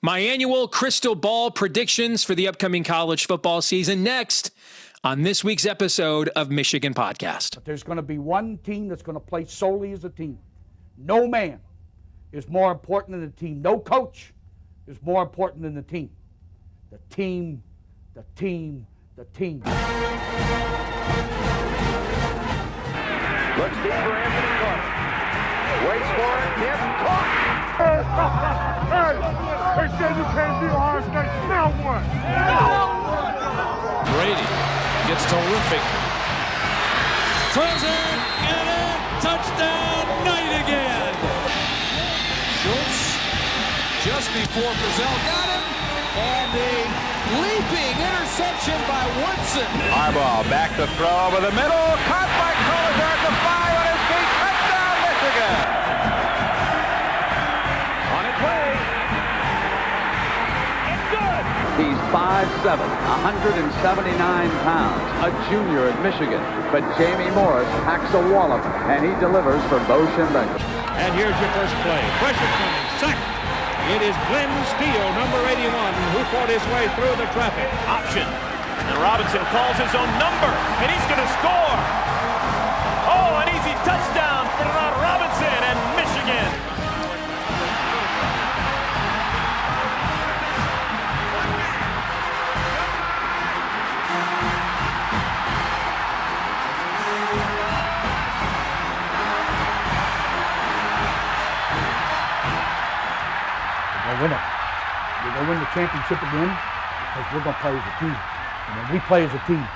My annual crystal ball predictions for the upcoming college football season next on this week's episode of Michigan Podcast. But there's going to be one team that's going to play solely as a team. No man is more important than the team. No coach is more important than the team. The team, the team, the team. Looks deep for Anthony Clark. Waits for it. Him. Caught. They said you can't be Ohio State. Now what? Brady gets terrific. Throws it, and a touchdown, Knight again. Schultz just before Brazil got him, and a leaping interception by Woodson. Harbaugh back to throw over the middle. Caught by Collier at the 5 on his feet. Touchdown, Michigan. On its way. It's good. He's 5'7", 179 pounds, a junior at Michigan. But Jamie Morris packs a wallop, and he delivers for Bo Schembechler. And here's your first play. Pressure coming. Sack. It is Glenn Steele, number 81, who fought his way through the traffic. Option. And Robinson calls his own number, and he's going to score. Oh, an easy touchdown for Robinson and Michigan. We're going to win it. We're going to win the championship again because we're going to play as a team. And when we play as a team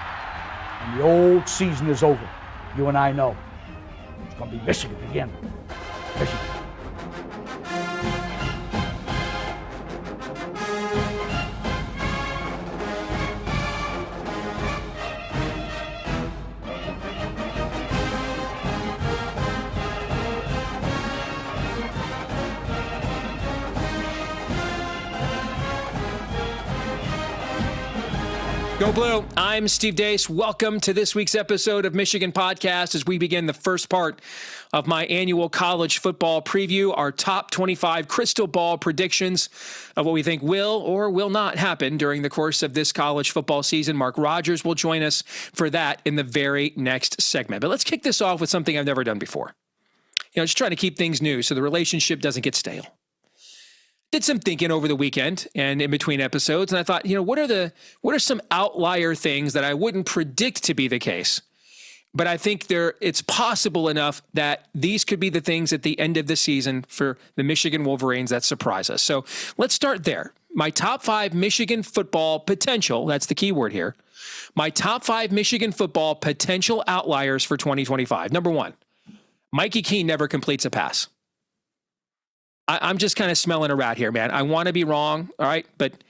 and the old season is over, you and I know it's going to be Michigan again. Michigan. Go Blue. I'm Steve Deace. Welcome to this week's episode of Michigan Podcast as we begin the first part of my annual college football preview, our top 25 crystal ball predictions of what we think will or will not happen during the course of this college football season. Mark Rogers will join us for that in the very next segment. But let's kick this off with something I've never done before. Just trying to keep things new so the relationship doesn't get stale. Did some thinking over the weekend and in between episodes, and I thought, what are some outlier things that I wouldn't predict to be the case, but I think it's possible enough that these could be the things at the end of the season for the Michigan Wolverines that surprise us. So let's start there. My top 5 Michigan football potential, that's the key word here, my top 5 Michigan football potential outliers for 2025. Number 1, Mikey Keene never completes a pass. I'm just kind of smelling a rat here, man. I want to be wrong, all right? But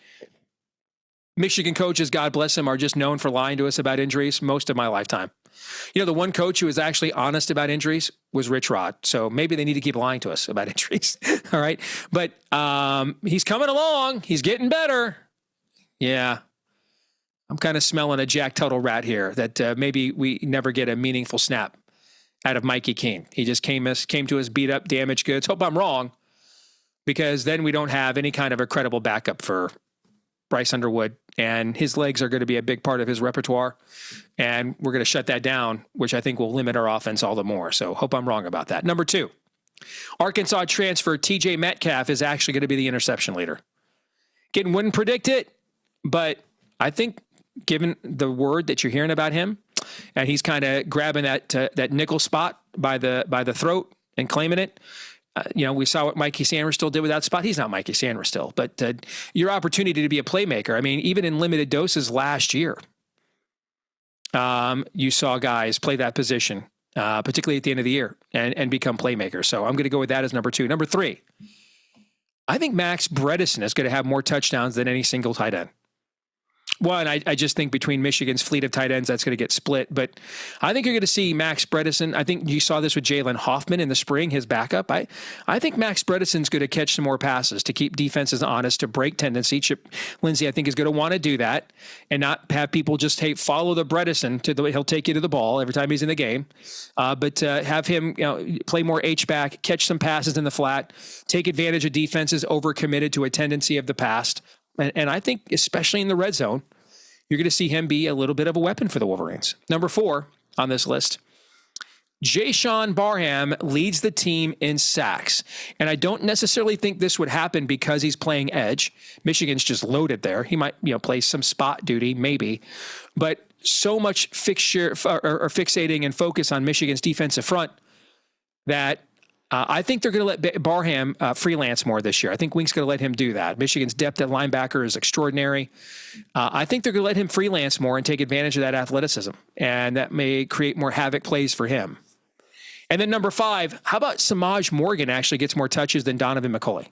Michigan coaches, God bless them, are just known for lying to us about injuries most of my lifetime. The one coach who was actually honest about injuries was Rich Rod. So maybe they need to keep lying to us about injuries, all right? But he's coming along. He's getting better. Yeah. I'm kind of smelling a Jack Tuttle rat here that maybe we never get a meaningful snap out of Mikey Keene. He just came to us beat up, damaged goods. Hope I'm wrong, because then we don't have any kind of a credible backup for Bryce Underwood, and his legs are going to be a big part of his repertoire, and we're going to shut that down, which I think will limit our offense all the more. So hope I'm wrong about that. Number 2, Arkansas transfer TJ Metcalf is actually going to be the interception leader. Wouldn't predict it, but I think given the word that you're hearing about him, and he's kind of grabbing that nickel spot by the throat and claiming it. We saw what Mikey Sanders still did with that spot. He's not Mikey Sanders still, but your opportunity to be a playmaker. I mean, even in limited doses last year, you saw guys play that position, particularly at the end of the year, and become playmakers. So I'm going to go with that as number 2. Number 3, I think Max Bredesen is going to have more touchdowns than any single tight end. One, I just think between Michigan's fleet of tight ends, that's going to get split. But I think you're going to see Max Bredesen. I think you saw this with Jalen Hoffman in the spring, his backup. I think Max Bredesen's going to catch some more passes to keep defenses honest, to break tendency. Chip Lindsey, I think, is going to want to do that and not have people just follow the Bredesen to the way he'll take you to the ball every time he's in the game. But have him play more H-back, catch some passes in the flat, take advantage of defenses overcommitted to a tendency of the past. And I think, especially in the red zone, you're going to see him be a little bit of a weapon for the Wolverines. Number 4 on this list, Jayshon Barham leads the team in sacks. And I don't necessarily think this would happen because he's playing edge. Michigan's just loaded there. He might, play some spot duty, maybe. But so much fixating and focus on Michigan's defensive front that I think they're going to let Barham freelance more this year. I think Wink's going to let him do that. Michigan's depth at linebacker is extraordinary. I think they're going to let him freelance more and take advantage of that athleticism, and that may create more havoc plays for him. And then number 5, how about Samaj Morgan actually gets more touches than Donovan McCulley?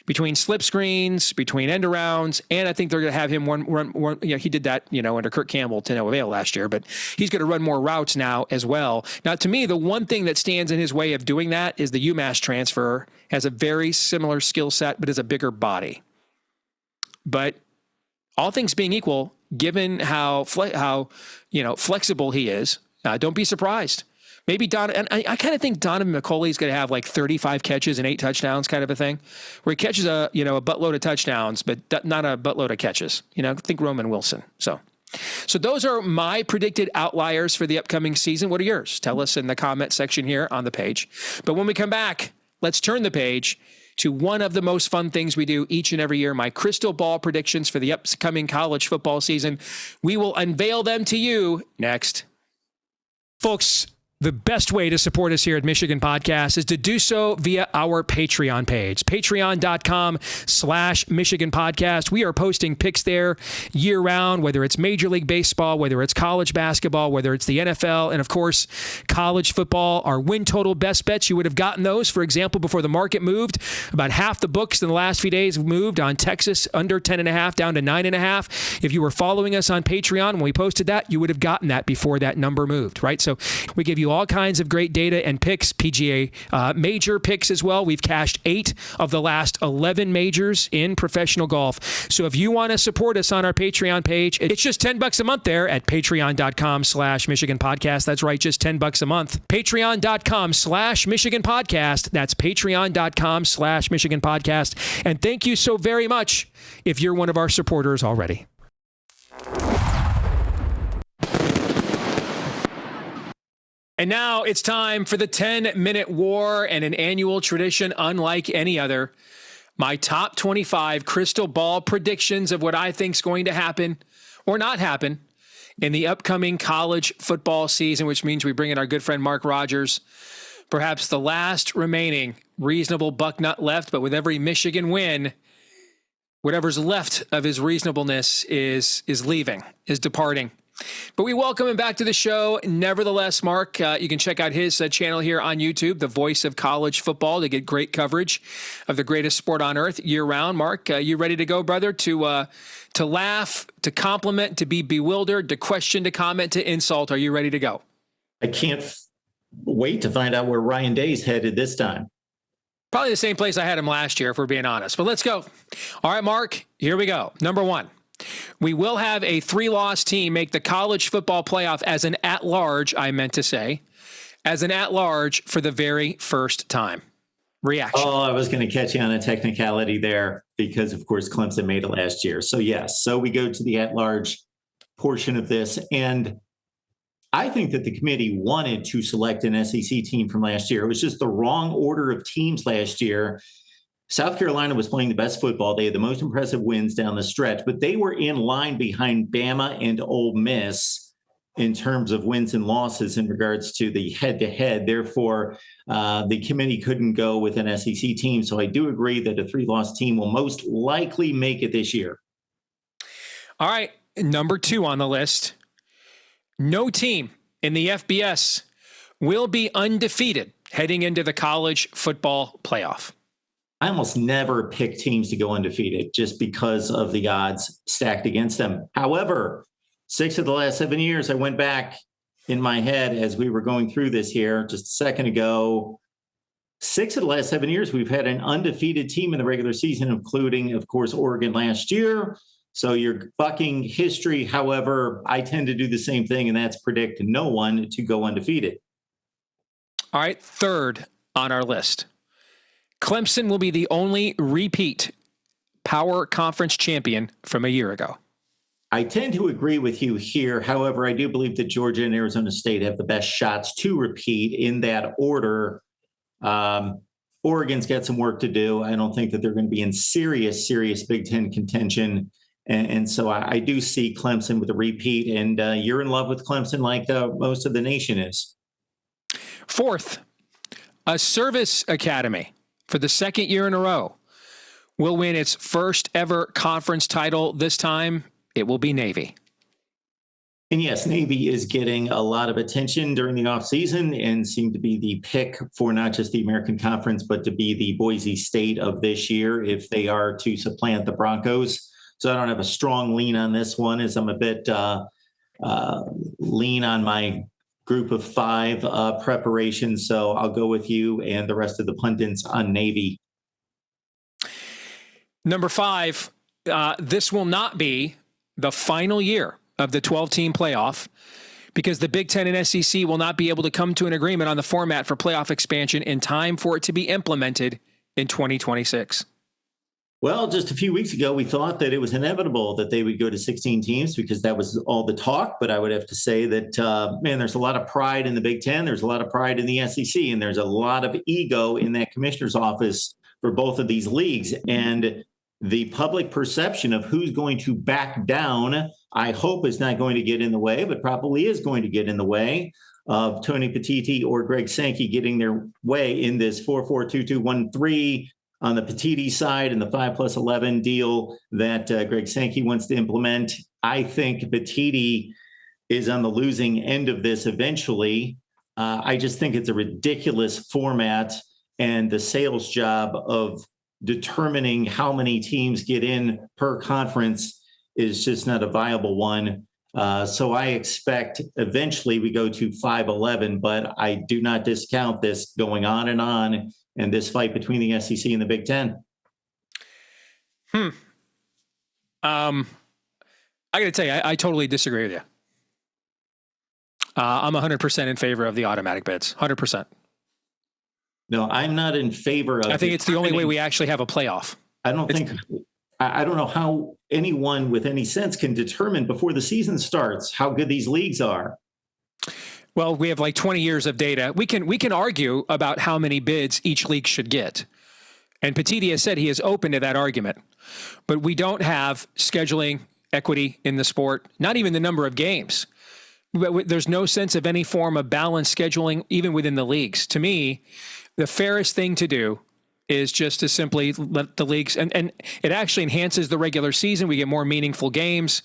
Between slip screens, between end arounds, and I think they're going to have him run. He did that, under Kirk Campbell to no avail last year, but he's going to run more routes now as well. Now, to me, the one thing that stands in his way of doing that is the UMass transfer. Has a very similar skill set, but is a bigger body. But all things being equal, given how flexible he is, don't be surprised. Maybe and I kind of think Donovan McCulley's going to have like 35 catches and 8 touchdowns kind of a thing, where he catches a buttload of touchdowns, but not a buttload of catches. Think Roman Wilson. So those are my predicted outliers for the upcoming season. What are yours? Tell us in the comment section here on the page. But when we come back, let's turn the page to one of the most fun things we do each and every year, my crystal ball predictions for the upcoming college football season. We will unveil them to you next. Folks, the best way to support us here at Michigan Podcast is to do so via our Patreon page, patreon.com/Michigan Podcast. We are posting picks there year round, whether it's Major League Baseball, whether it's college basketball, whether it's the NFL, and of course, college football. Our win total best bets, you would have gotten those, for example, before the market moved. About half the books in the last few days moved on Texas under 10.5 down to 9.5. If you were following us on Patreon when we posted that, you would have gotten that before that number moved, right? So we give you all kinds of great data and picks, PGA major picks as well. We've cashed 8 of the last 11 majors in professional golf. So if you want to support us on our Patreon page, it's just $10 a month there at patreon.com/Michigan Podcast. That's right, just $10 a month. Patreon.com/Michigan Podcast. That's patreon.com/Michigan Podcast. And thank you so very much if you're one of our supporters already. And now it's time for the 10-minute war, and an annual tradition unlike any other. My top 25 crystal ball predictions of what I think is going to happen or not happen in the upcoming college football season, which means we bring in our good friend Mark Rogers, perhaps the last remaining reasonable bucknut left, but with every Michigan win, whatever's left of his reasonableness is leaving, is departing. But we welcome him back to the show. Nevertheless, Mark, you can check out his channel here on YouTube, The Voice of College Football, to get great coverage of the greatest sport on earth year-round. Mark, you ready to go, brother? To laugh, to compliment, to be bewildered, to question, to comment, to insult. Are you ready to go? I can't wait to find out where Ryan Day's headed this time. Probably the same place I had him last year, if we're being honest. But let's go. All right, Mark, here we go. Number 1. We will have a 3-loss team make the college football playoff as an at-large, I meant to say, as an at-large for the very first time. Reaction. Oh, I was going to catch you on a technicality there because, of course, Clemson made it last year. So, yes. So we go to the at-large portion of this. And I think that the committee wanted to select an SEC team from last year. It was just the wrong order of teams last year. South Carolina was playing the best football. They had the most impressive wins down the stretch, but they were in line behind Bama and Ole Miss in terms of wins and losses in regards to the head-to-head. Therefore, the committee couldn't go with an SEC team. So I do agree that a 3-loss team will most likely make it this year. All right, number 2 on the list. No team in the FBS will be undefeated heading into the college football playoff. I almost never pick teams to go undefeated just because of the odds stacked against them. However, 6 of the last 7 years, I went back in my head as we were going through this here just a second ago. 6 of the last 7 years, we've had an undefeated team in the regular season, including, of course, Oregon last year. So you're bucking history. However, I tend to do the same thing, and that's predict no one to go undefeated. All right, third on our list. Clemson will be the only repeat Power Conference champion from a year ago. I tend to agree with you here. However, I do believe that Georgia and Arizona State have the best shots to repeat in that order. Oregon's got some work to do. I don't think that they're going to be in serious Big Ten contention. And so I do see Clemson with a repeat. And you're in love with Clemson like most of the nation is. Fourth, a service academy for the second year in a row will win its first ever conference title. This time, it will be Navy. And yes, Navy is getting a lot of attention during the offseason and seem to be the pick for not just the American Conference, but to be the Boise State of this year if they are to supplant the Broncos. So I don't have a strong lean on this one, as I'm a bit lean on my group of 5 preparation. So I'll go with you and the rest of the pundits on Navy. Number 5, this will not be the final year of the 12-team playoff because the Big Ten and SEC will not be able to come to an agreement on the format for playoff expansion in time for it to be implemented in 2026. Well, just a few weeks ago, we thought that it was inevitable that they would go to 16 teams because that was all the talk. But I would have to say that, there's a lot of pride in the Big Ten. There's a lot of pride in the SEC, and there's a lot of ego in that commissioner's office for both of these leagues. And the public perception of who's going to back down, I hope, is not going to get in the way, but probably is going to get in the way of Tony Petitti or Greg Sankey getting their way in this 4-4-2-2-1-3 on the Petitti side and the 5+11 deal that Greg Sankey wants to implement. I think Petitti is on the losing end of this eventually. I just think it's a ridiculous format, and the sales job of determining how many teams get in per conference is just not a viable one. So I expect eventually we go to 5-11, but I do not discount this going on and this fight between the SEC and the Big Ten. I got to tell you, I totally disagree with you. I'm 100% in favor of the automatic bids. 100%. No, I'm not in favor of. I think it's the only way we actually have a playoff. I don't know how anyone with any sense can determine before the season starts how good these leagues are. Well, we have like 20 years of data. We can argue about how many bids each league should get. And Petitti has said he is open to that argument. But we don't have scheduling equity in the sport, not even the number of games. There's no sense of any form of balanced scheduling, even within the leagues. To me, the fairest thing to do is just to simply let the leagues, and it actually enhances the regular season. We get more meaningful games.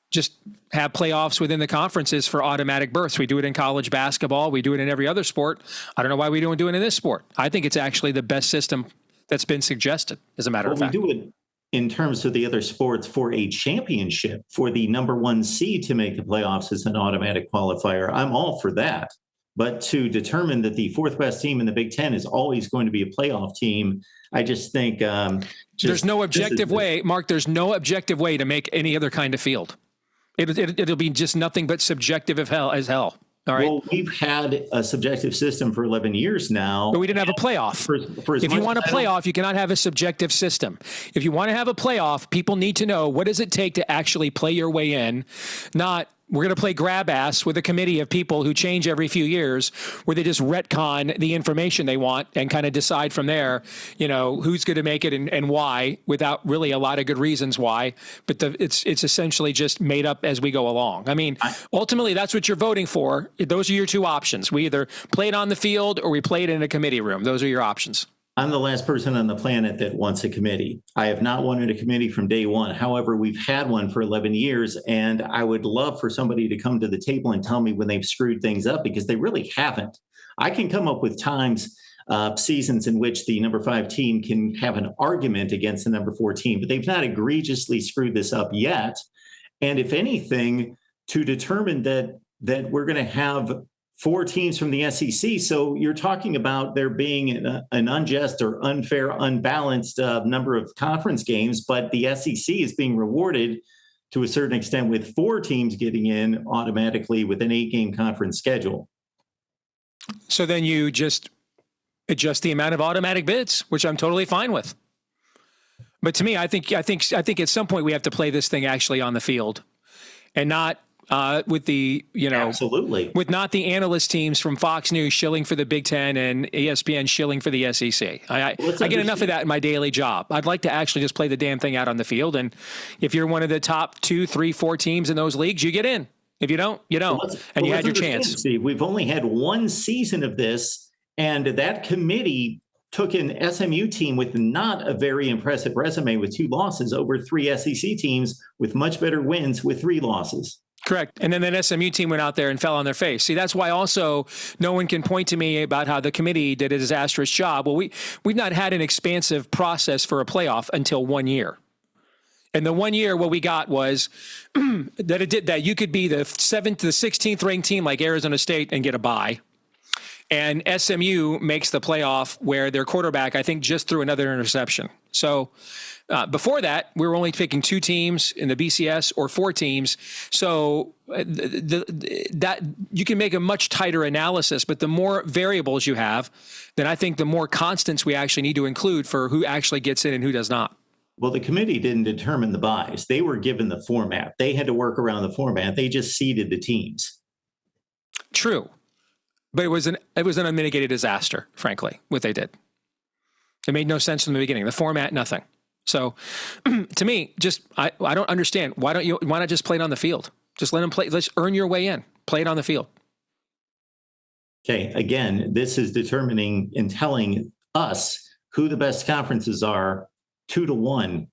Just have playoffs within the conferences for automatic berths. We do it in college basketball. We do it in every other sport. I don't know why we don't do it in this sport. I think it's actually the best system that's been suggested, as a matter of fact. We do it in terms of the other sports for a championship, for the number 1 seed to make the playoffs as an automatic qualifier. I'm all for that. But to determine that the 4th best team in the Big Ten is always going to be a playoff team, I just think there's no objective way, Mark. There's no objective way to make any other kind of field. It'll be just nothing but subjective as hell. All right. Well, we've had a subjective system for 11 years now. But we didn't have a playoff. If you want a playoff, you cannot have a subjective system. If you want to have a playoff, people need to know, what does it take to actually play your way in, not we're going to play grab ass with a committee of people who change every few years, where they just retcon the information they want and kind of decide from there, who's going to make it and why, without really a lot of good reasons why. But it's essentially just made up as we go along. I mean, ultimately, that's what you're voting for. Those are your 2 options. We either play it on the field or we play it in a committee room. Those are your options. I'm the last person on the planet that wants a committee. I have not wanted a committee from day one. However, we've had one for 11 years, and I would love for somebody to come to the table and tell me when they've screwed things up, because they really haven't. I can come up with times seasons in which the number 5 team can have an argument against the number 4 team, but they've not egregiously screwed this up yet. And if anything, to determine that we're going to have 4 teams from the SEC, so you're talking about there being an unjust or unfair, unbalanced number of conference games, but the SEC is being rewarded to a certain extent with 4 teams getting in automatically with an 8-game conference schedule. So then you just adjust the amount of automatic bids, which I'm totally fine with. But to me, I think at some point we have to play this thing actually on the field, and not with the absolutely with not the analyst teams from Fox News shilling for the Big Ten and ESPN shilling for the SEC. I get enough of that in my daily job. I'd like to actually just play the damn thing out on the field. And if you're one of the top 2, 3, 4 teams in those leagues, you get in. If you don't, you don't. And you had your chance. Steve, we've only had 1 season of this. And that committee took an SMU team with not a very impressive resume with 2 losses over 3 SEC teams with much better wins with 3 losses. Correct. And then that SMU team went out there and fell on their face. See, that's why also no one can point to me about how the committee did a disastrous job. Well, we've not had an expansive process for a playoff until 1 year. And the 1 year, what we got was that you could be the 7th to the 16th ranked team like Arizona State and get a bye. And SMU makes the playoff where their quarterback, I think, just threw another interception. So before that, we were only picking 2 teams in the BCS or 4 teams. So that you can make a much tighter analysis, but the more variables you have, then I think the more constants we actually need to include for who actually gets in and who does not. Well, the committee didn't determine the buys. They were given the format. They had to work around the format. They just seeded the teams. True. But it was an unmitigated disaster, frankly, what they did. It made no sense from the beginning. The format, nothing. So to me, I don't understand. Why not just play it on the field? Just let them play. Let's earn your way in. Play it on the field. Okay. Again, this is determining and telling us who the best conferences are 2-1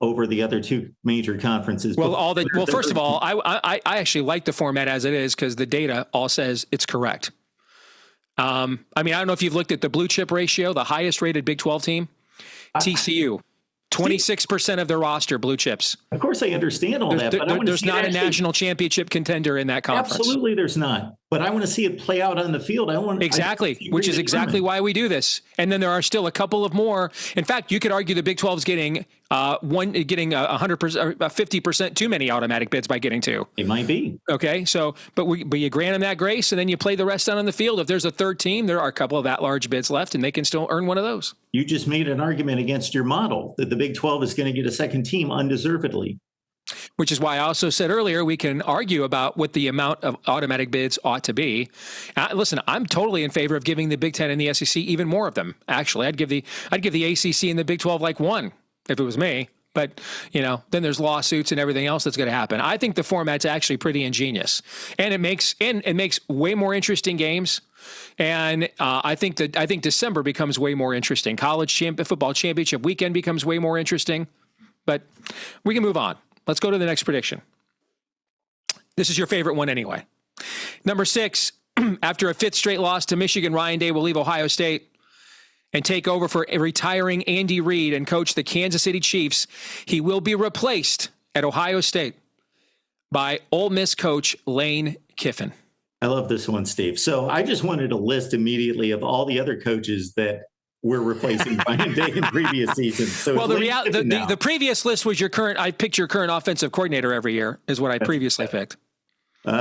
over the other 2 major conferences. Well, first of all, I actually like the format as it is because the data all says it's correct. I mean, I don't know if you've looked at the blue chip ratio, the highest rated Big 12 team, TCU. 26% of their roster, blue chips. Of course, I understand all that. But there's not a national championship contender in that conference. Absolutely, there's not. But I want to see it play out on the field. Which is exactly why we do this. And then there are still a couple of more. In fact, you could argue the Big 12 is getting 100%, 50% too many automatic bids by getting 2. It might be. Okay, so but you grant them that grace, and then you play the rest out on the field. If there's a 3rd team, there are a couple of at-large bids left, and they can still earn one of those. You just made an argument against your model that the Big 12 is going to get a 2nd team undeservedly. Which is why I also said earlier, we can argue about what the amount of automatic bids ought to be. Listen, I'm totally in favor of giving the Big Ten and the SEC even more of them. Actually, I'd give the ACC and the Big 12 like 1 if it was me. But, then there's lawsuits and everything else that's going to happen. I think the format's actually pretty ingenious, and it makes way more interesting games. And I think December becomes way more interesting. College football championship weekend becomes way more interesting. But we can move on. Let's go to the next prediction. This is your favorite one anyway. Number 6, after a 5th straight loss to Michigan, Ryan Day will leave Ohio State and take over for a retiring Andy Reid and coach the Kansas City Chiefs. He will be replaced at Ohio State by Ole Miss coach Lane Kiffin. I love this one, Steve. So I just wanted a list immediately of all the other coaches that we're replacing Ryan Day in previous seasons. So well, the previous list was your current. I picked your current offensive coordinator every year is what I previously picked.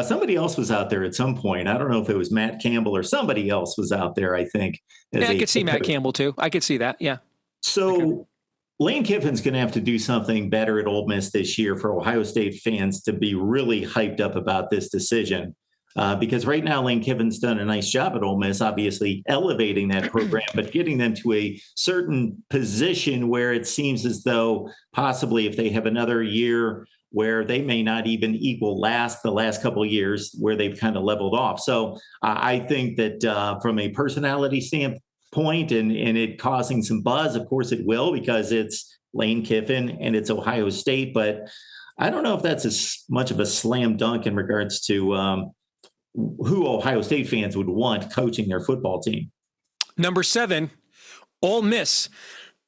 Somebody else was out there at some point. I don't know if it was Matt Campbell or somebody else was out there, I think. Yeah, I could see Matt Campbell too. I could see that. Yeah. So Lane Kiffin's going to have to do something better at Ole Miss this year for Ohio State fans to be really hyped up about this decision. Because right now, Lane Kiffin's done a nice job at Ole Miss, obviously elevating that program, but getting them to a certain position where it seems as though possibly if they have another year where they may not even equal the last couple of years where they've kind of leveled off. So I think that from a personality standpoint and it causing some buzz, of course it will because it's Lane Kiffin and it's Ohio State. But I don't know if that's as much of a slam dunk in regards to who Ohio State fans would want coaching their football team. Number 7, Ole Miss.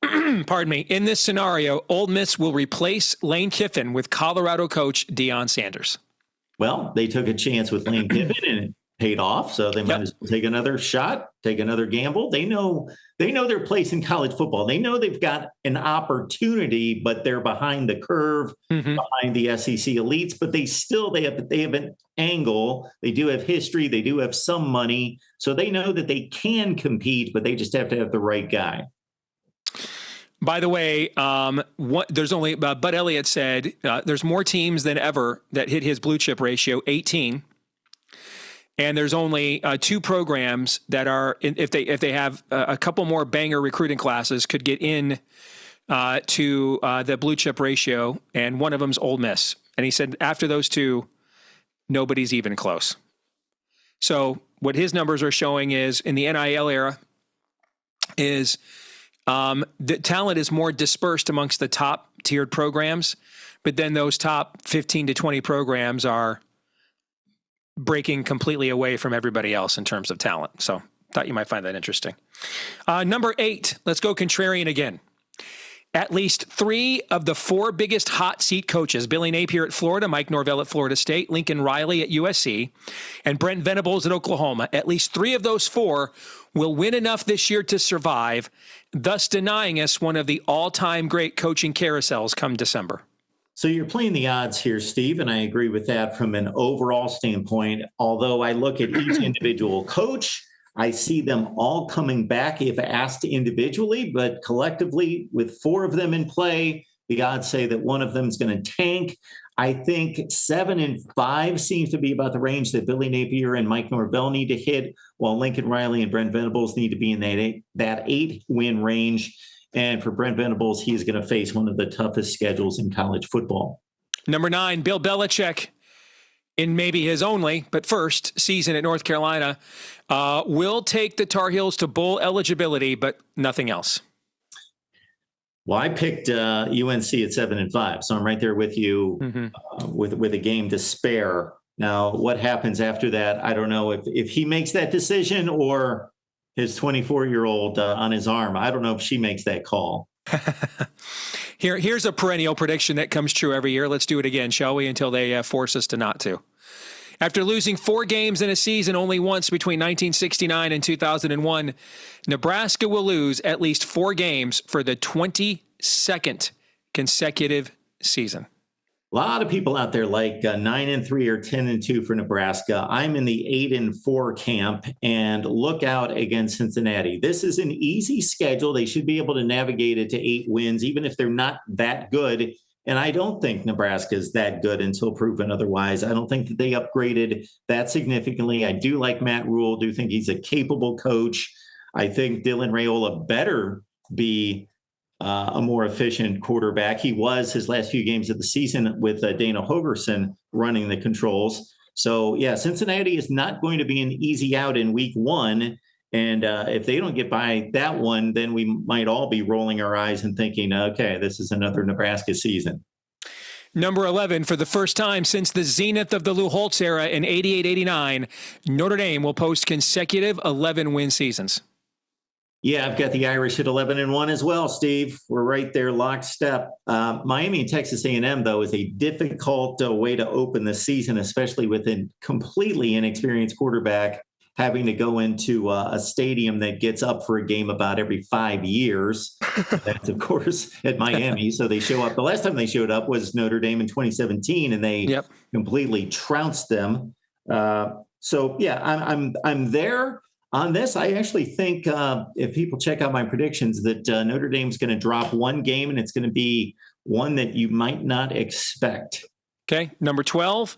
Pardon me. In this scenario, Ole Miss will replace Lane Kiffin with Colorado coach Deion Sanders. Well, they took a chance with Lane Kiffin and it paid off, so they might as well take another shot, take another gamble. They know their place in college football. They know they've got an opportunity, but they're behind the curve, behind the SEC elites. But they have an angle. They do have history. They do have some money, so they know that they can compete, but they just have to have the right guy. By the way, there's only Bud Elliott said there's more teams than ever that hit his blue chip ratio, 18, and there's only 2 programs that are, if they have a couple more banger recruiting classes, could get in to the blue chip ratio, and one of them's Ole Miss. And he said after those 2, nobody's even close. So what his numbers are showing is in the NIL era is. The talent is more dispersed amongst the top tiered programs, but then those top 15 to 20 programs are breaking completely away from everybody else in terms of talent. So thought you might find that interesting. Number 8, let's go contrarian again. At least 3 of the 4 biggest hot seat coaches, Billy Napier at Florida, Mike Norvell at Florida State, Lincoln Riley at USC, and Brent Venables at Oklahoma, at least 3 of those 4 will win enough this year to survive, thus denying us one of the all-time great coaching carousels come December. So you're playing the odds here, Steve, and I agree with that from an overall standpoint. Although I look at each individual coach, I see them all coming back if asked individually, but collectively with 4 of them in play, the odds say that one of them is going to tank. I think 7 and 5 seems to be about the range that Billy Napier and Mike Norvell need to hit, while Lincoln Riley and Brent Venables need to be in that 8-win range. And for Brent Venables, he's going to face one of the toughest schedules in college football. Number 9, Bill Belichick, in maybe his only, but first season at North Carolina, will take the Tar Heels to bowl eligibility, but nothing else. Well, I picked UNC at 7 and 5, so I'm right there with you with a game to spare. Now, what happens after that? I don't know if he makes that decision or his 24-year-old on his arm. I don't know if she makes that call. Here's a perennial prediction that comes true every year. Let's do it again, shall we? Until they force us to not to. After losing 4 games in a season only once between 1969 and 2001, Nebraska will lose at least 4 games for the 22nd consecutive season. A lot of people out there like 9 and 3 or 10 and 2 for Nebraska. I'm in the 8 and 4 camp, and look out against Cincinnati. This is an easy schedule. They should be able to navigate it to 8 wins, even if they're not that good. And I don't think Nebraska is that good until proven otherwise. I don't think that they upgraded that significantly. I do like Matt Rule, do think he's a capable coach. I think Dylan Raiola better be a more efficient quarterback. He was his last few games of the season with Dana Hogerson running the controls. So, yeah, Cincinnati is not going to be an easy out in week 1. And if they don't get by that one, then we might all be rolling our eyes and thinking, okay, this is another Nebraska season. Number 11, for the first time since the zenith of the Lou Holtz era in 88-89, Notre Dame will post consecutive 11-win seasons. Yeah, I've got the Irish at 11 and 1 as well, Steve. We're right there, lockstep. Miami and Texas A&M, though, is a difficult way to open the season, especially with a completely inexperienced quarterback having to go into a stadium that gets up for a game about every 5 years. That's, of course, at Miami. So they show up. The last time they showed up was Notre Dame in 2017, and they completely trounced them. So, yeah, I'm there. On this, I actually think if people check out my predictions that Notre Dame's going to drop 1 game, and it's going to be one that you might not expect. Okay, number 12,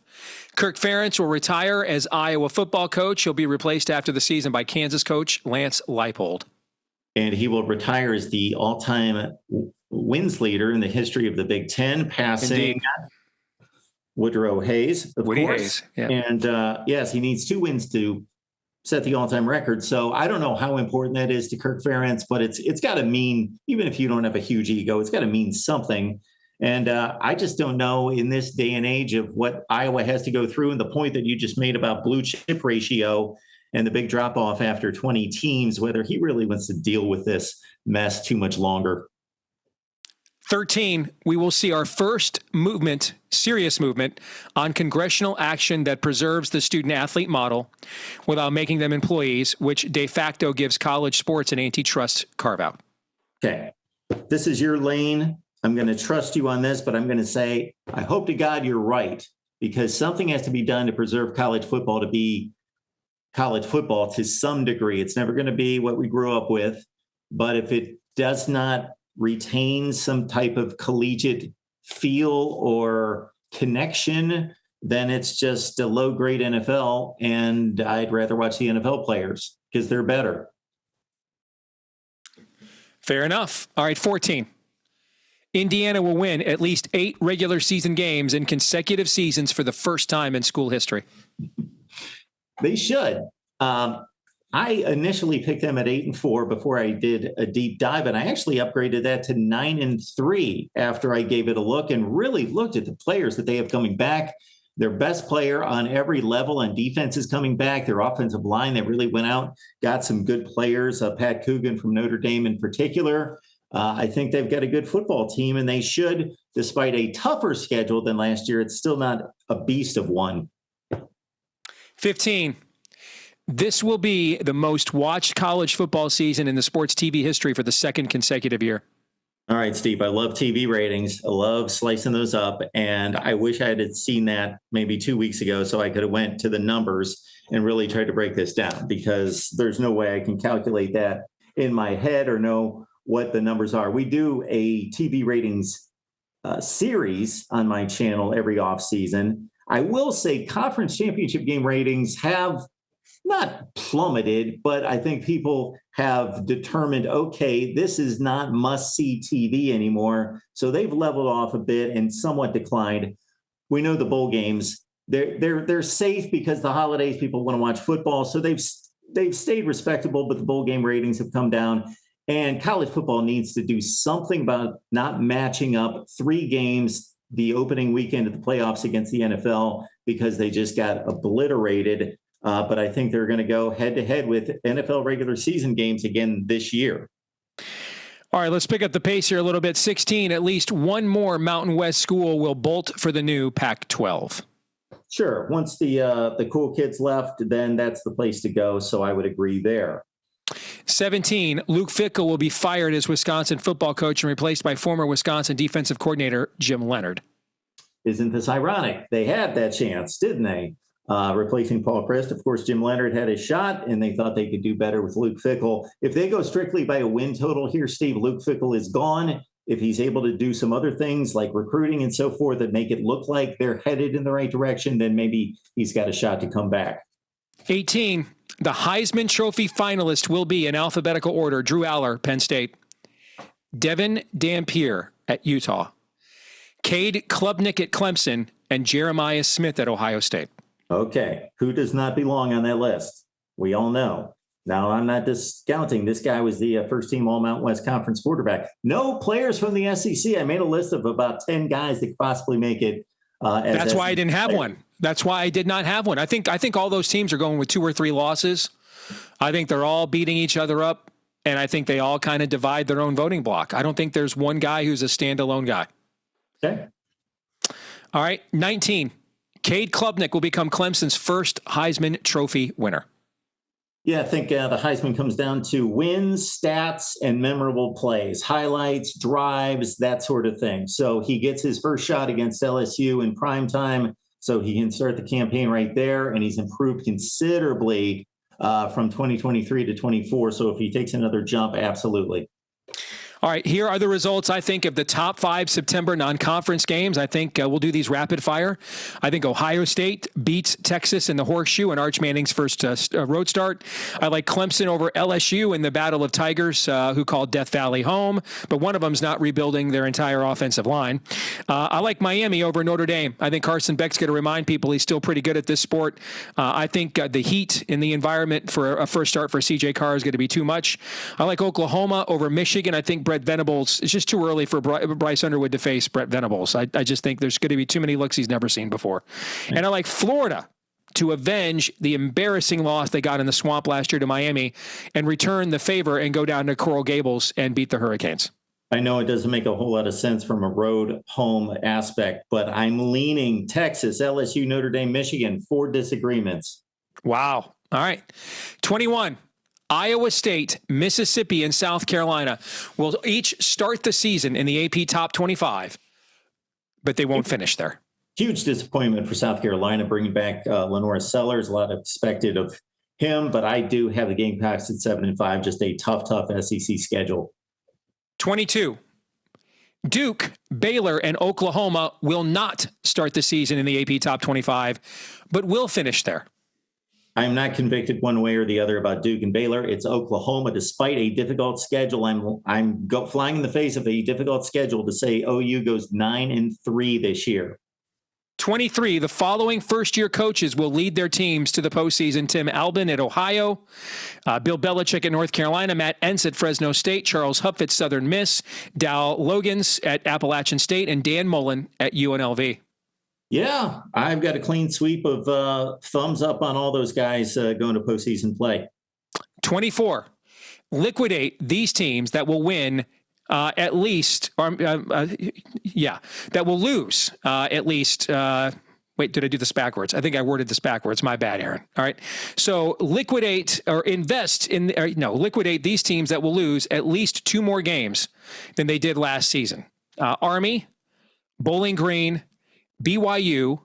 Kirk Ferentz will retire as Iowa football coach. He'll be replaced after the season by Kansas coach Lance Leipold. And he will retire as the all-time wins leader in the history of the Big Ten, passing Woodrow Hayes, of Woody course. Hayes, yeah. And yes, he needs 2 wins to set the all-time record. So I don't know how important that is to Kirk Ferentz, but it's got to mean, even if you don't have a huge ego, it's got to mean something. And I just don't know in this day and age of what Iowa has to go through, and the point that you just made about blue chip ratio, and the big drop off after 20 teams, whether he really wants to deal with this mess too much longer. 13, we will see our first movement, serious movement, on congressional action that preserves the student-athlete model without making them employees, which de facto gives college sports an antitrust carve-out. Okay, this is your lane. I'm going to trust you on this, but I'm going to say, I hope to God you're right, because something has to be done to preserve college football to be college football to some degree. It's never going to be what we grew up with, but if it does not retain some type of collegiate feel or connection, then it's just a low-grade NFL, and I'd rather watch the NFL players because they're better. Fair enough. All right, 14. Indiana will win at least 8 regular season games in consecutive seasons for the first time in school history. They should. I initially picked them at 8-4 before I did a deep dive, and I actually upgraded that to 9-3 after I gave it a look and really looked at the players that they have coming back. Their best player on every level on defense is coming back. Their offensive line, they really went out, got some good players, Pat Coogan from Notre Dame in particular. I think they've got a good football team, and they should, despite a tougher schedule than last year, it's still not a beast of one. 15. This will be the most watched college football season in the sports TV history for the second consecutive year. All right, Steve, I love TV ratings. I love slicing those up. And I wish I had seen that maybe 2 weeks ago so I could have went to the numbers and really tried to break this down, because there's no way I can calculate that in my head or know what the numbers are. We do a TV ratings series on my channel every offseason. I will say conference championship game ratings have not plummeted, but I think people have determined, okay, this is not must-see TV anymore. So they've leveled off a bit and somewhat declined. We know the bowl games, they're safe because the holidays, people want to watch football. So they've stayed respectable, but the bowl game ratings have come down. And college football needs to do something about not matching up 3 games the opening weekend of the playoffs against the NFL, because they just got obliterated. But I think they're going to go head-to-head with NFL regular season games again this year. All right, let's pick up the pace here a little bit. 16, at least one more Mountain West school will bolt for the new Pac-12. Sure. Once the cool kids left, then that's the place to go. So I would agree there. 17, Luke Fickell will be fired as Wisconsin football coach and replaced by former Wisconsin defensive coordinator Jim Leonhard. Isn't this ironic? They had that chance, didn't they? Replacing Paul Chryst. Of course, Jim Leonhard had a shot, and they thought they could do better with Luke Fickell. If they go strictly by a win total here, Steve, Luke Fickell is gone. If he's able to do some other things like recruiting and so forth that make it look like they're headed in the right direction, then maybe he's got a shot to come back. 18, the Heisman Trophy finalist will be, in alphabetical order, Drew Aller, Penn State; Devin Dampier at Utah; Cade Klubnik at Clemson; and Jeremiah Smith at Ohio State. Okay, who does not belong on that list? We all know. Now, I'm not discounting. This guy was the first-team All-Mountain West Conference quarterback. No players from the SEC. I made a list of about 10 guys that could possibly make it. That's why I didn't have one. That's why I did not have one. I think all those teams are going with 2 or 3 losses. I think they're all beating each other up, and I think they all kind of divide their own voting block. I don't think there's one guy who's a standalone guy. Okay. All right, 19. Cade Klubnik will become Clemson's first Heisman Trophy winner. Yeah, I think the Heisman comes down to wins, stats, and memorable plays, highlights, drives, that sort of thing. So he gets his first shot against LSU in prime time, so he can start the campaign right there, and he's improved considerably from 2023 to 24. So if he takes another jump, absolutely. All right, here are the results, I think, of the top 5 September non-conference games. I think we'll do these rapid fire. I think Ohio State beats Texas in the Horseshoe in Arch Manning's first road start. I like Clemson over LSU in the Battle of Tigers, who called Death Valley home, but one of them's not rebuilding their entire offensive line. I like Miami over Notre Dame. I think Carson Beck's going to remind people he's still pretty good at this sport. I think the heat in the environment for a first start for CJ Carr is going to be too much. I like Oklahoma over Michigan. I think Brett Venables, it's just too early for Bryce Underwood to face Brett Venables. I just think there's going to be too many looks he's never seen before. And I like Florida to avenge the embarrassing loss they got in the swamp last year to Miami and return the favor and go down to Coral Gables and beat the Hurricanes? I know it doesn't make a whole lot of sense from a road home aspect, but I'm leaning Texas, LSU, Notre Dame, Michigan. 4 disagreements. Wow. All right. 21. Iowa State, Mississippi, and South Carolina will each start the season in the AP Top 25, but they won't finish there. Huge disappointment for South Carolina bringing back Lenore Sellers. A lot expected of him, but I do have the Gamecocks at 7-5. Just a tough SEC schedule. 22. Duke, Baylor, and Oklahoma will not start the season in the AP Top 25, but will finish there. I'm not convicted one way or the other about Duke and Baylor. It's Oklahoma, despite a difficult schedule. I'm flying in the face of a difficult schedule to say OU goes 9-3 this year. 23, the following first-year coaches will lead their teams to the postseason. Tim Albin at Ohio, Bill Belichick at North Carolina, Matt Entz at Fresno State, Charles Huff at Southern Miss, Dal Logans at Appalachian State, and Dan Mullen at UNLV. Yeah, I've got a clean sweep of thumbs up on all those guys going to postseason play. 24, liquidate these teams that will win at least, that will lose at least. Wait, did I do this backwards? I think I worded this backwards. My bad, Aaron. All right. So liquidate these teams that will lose at least 2 more games than they did last season. Army, Bowling Green, BYU,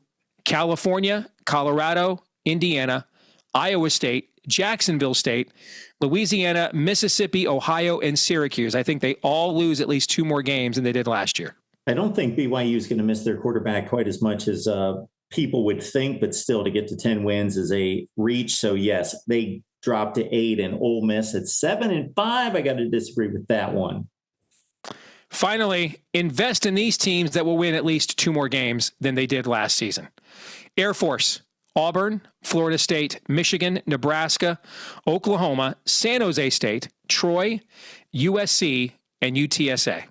California, Colorado, Indiana, Iowa State, Jacksonville State, Louisiana, Mississippi, Ohio, and Syracuse. I think they all lose at least 2 more games than they did last year. I don't think BYU is going to miss their quarterback quite as much as people would think, but still to get to 10 wins is a reach. So yes, they dropped to 8 and Ole Miss at 7-5. I got to disagree with that one. Finally, invest in these teams that will win at least 2 more games than they did last season. Air Force, Auburn, Florida State, Michigan, Nebraska, Oklahoma, San Jose State, Troy, USC, and UTSA.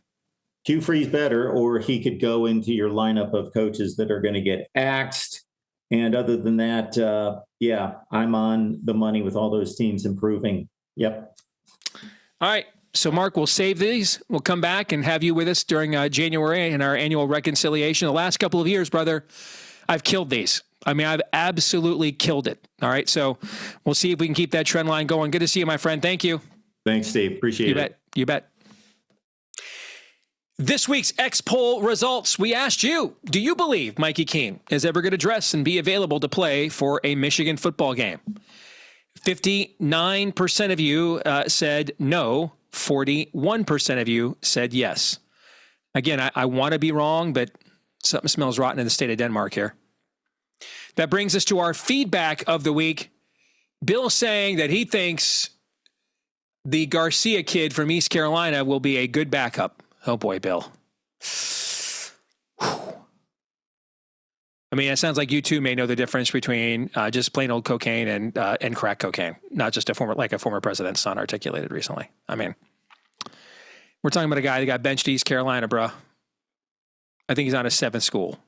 Hugh Freeze better, or he could go into your lineup of coaches that are going to get axed. And other than that, I'm on the money with all those teams improving. Yep. All right. So, Mark, we'll save these. We'll come back and have you with us during January in our annual reconciliation. The last couple of years, brother, I've killed these. I mean, I've absolutely killed it. All right. So we'll see if we can keep that trend line going. Good to see you, my friend. Thank you. Thanks, Steve. Appreciate it. You bet. This week's X poll results. We asked you, do you believe Mikey Keene is ever going to dress and be available to play for a Michigan football game? 59% of you said no. 41% of you said yes. Again, I want to be wrong, but something smells rotten in the state of Denmark here. That brings us to our feedback of the week. Bill saying that he thinks the Garcia kid from East Carolina will be a good backup. Oh boy, Bill. I mean, it sounds like you too may know the difference between just plain old cocaine and crack cocaine, not just a former president's son articulated recently. I mean, we're talking about a guy that got benched to East Carolina, bro. I think he's on his 7th school.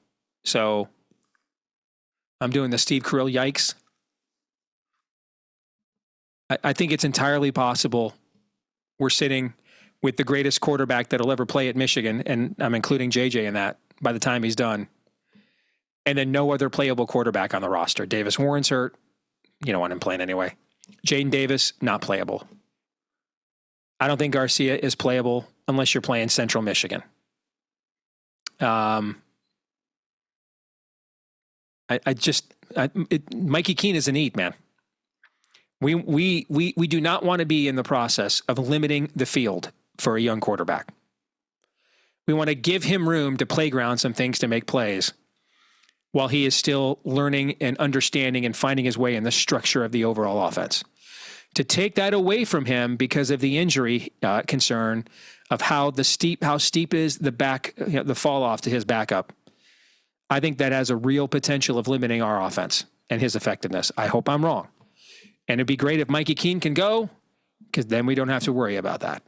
So I'm doing the Steve Carell yikes. I think it's entirely possible we're sitting with the greatest quarterback that'll ever play at Michigan, and I'm including JJ in that by the time he's done. And then no other playable quarterback on the roster. Davis Warren's hurt. You don't want him playing anyway. Jaden Davis, not playable. I don't think Garcia is playable unless you're playing Central Michigan. Mikey Keene is a need, man. We do not want to be in the process of limiting the field for a young quarterback. We want to give him room to playground some things to make plays while he is still learning and understanding and finding his way in the structure of the overall offense. To take that away from him because of the injury concern of how steep is the fall off to his backup, I think that has a real potential of limiting our offense and his effectiveness. I hope I'm wrong. And it'd be great if Mikey Keene can go, because then we don't have to worry about that.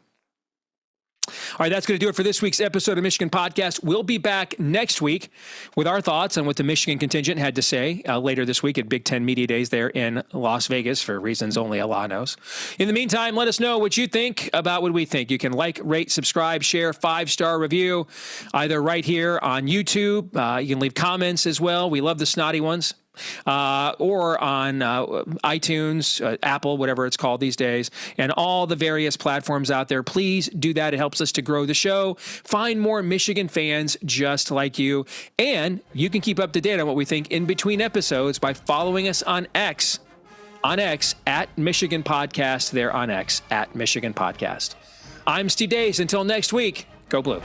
All right, that's going to do it for this week's episode of Michigan Podcast. We'll be back next week with our thoughts on what the Michigan contingent had to say later this week at Big Ten Media Days there in Las Vegas for reasons only Allah knows. In the meantime, let us know what you think about what we think. You can like, rate, subscribe, share, 5-star review, either right here on YouTube. You can leave comments as well. We love the snotty ones. Or on iTunes, Apple, whatever it's called these days, and all the various platforms out there. Please do that. It helps us to grow the show, find more Michigan fans just like you, and you can keep up to date on what we think in between episodes by following us on X at Michigan Podcast, there on X at Michigan Podcast. I'm Steve Deace. Until next week, go Blue.